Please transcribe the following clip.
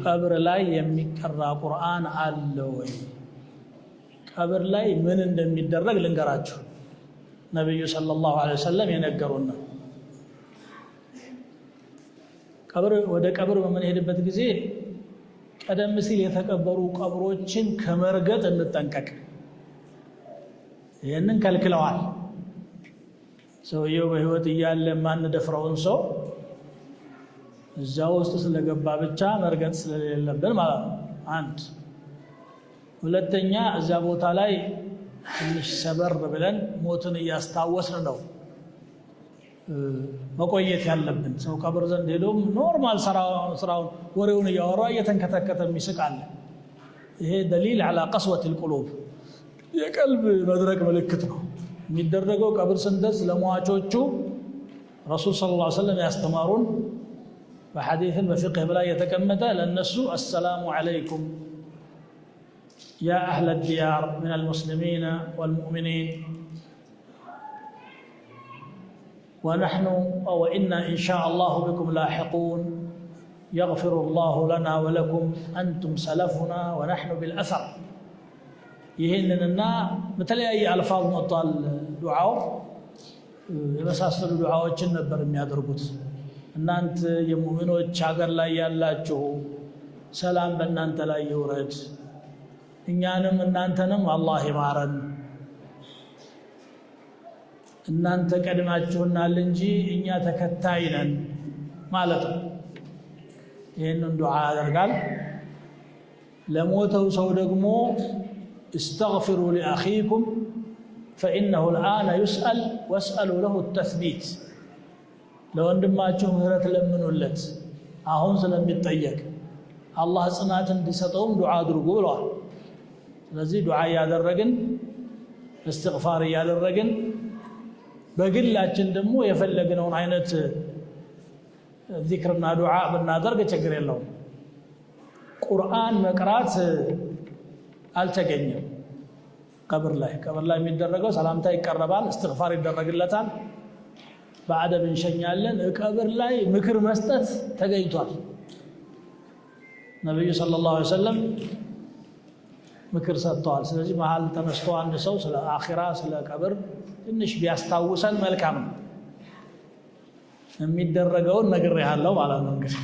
ቀብር ላይ የሚቀራ ቁርአን አለ ወይ? ቀብር ላይ ምን እንደሚደረግ ልንገራችሁ። ነብዩ ሰለላሁ ዐለይሂ ወሰለም የነገሩን ነው። ወደ ቀብር በምንሄድበት ጊዜ ቀደም ሲል የተቀበሩ ቀብሮችን ከመርገጥ እንጠንቀቅ። ይህንን ከልክለዋል። ሰውየው በህይወት እያለ ማንደፍረውን ሰው እዛው ውስጥ ስለገባ ብቻ መርገጥ ስለሌለብን ማለት ነው። አንድ ሁለተኛ እዛ ቦታ ላይ ትንሽ ሰበር ብለን ሞትን እያስታወስን ነው መቆየት ያለብን። ሰው ቀብር ዘንድ ሄዶም ኖርማል ስራውን ወሬውን እያወራ እየተንከተከተ የሚስቃል። ይሄ ደሊል على قسوة القلوب የቀልብ መድረቅ ምልክት ነው። የሚደረገው ቀብር ስንደርስ ለሟቾቹ ረሱል ሰለላሁ ዐለይሂ ወሰለም ያስተማሩን በሐዲስን በፍቅህ በላይ የተቀመጠ ለነሱ አሰላሙ ዐለይኩም ያ አህለ الديار من المسلمين والمؤمنين ونحن وإنا إن شاء الله بكم لاحقون يغفر الله لنا ولكم أنتم سلفنا ونحن بالأثر. يهننا متلأي ألفاظ مطال دعاء የመሳሰሉ ዱዓዎችን ነበር የሚያደርጉት። እናንተ የሙእሚኖች ሀገር ላይ ያላችሁ ሰላም በእናንተ ላይ ይውረድ፣ እኛንም እናንተንም አላህ ይማረን፣ እናንተ ቀድማችሁናል እንጂ እኛ ተከታይ ነን ማለት ነው። ይህንን ዱዓ ያደርጋል። ለሞተው ሰው ደግሞ استغفروا لأخيكم فإنه الآن يسأل واسألوا له التثبيت. لو عندما مهرة لمنولت አሁን ስለሚጠየቅ አላህ ጽናትን እንዲሰጠውም ዱዓ አድርጉ ብለዋል። ስለዚህ ዱዓ ያደረግን እስትግፋር ያደረግን በግላችን ደግሞ የፈለግነውን አይነት ዚክርና ዱዓ ብናደርግ ችግር የለውም። ቁርአን መቅራት አልተገኘም። ቀብር ላይ የሚደረገው ሰላምታ ይቀርባል፣ እስትግፋር ይደረግለታል፣ በአደብ እንሸኛለን። ቀብር ላይ ምክር መስጠት ተገኝቷል። ነብዩ ሰለላሁ ዐለይሂ ወሰለም ምክር ሰጥተዋል። ስለዚህ መሀል ተነስቶ አንድ ሰው ስለ አኺራ ስለ ቀብር ትንሽ ቢያስታውሰን መልካም ነው። የሚደረገውን ነግሬሃለሁ ማለት ነው እንግዲህ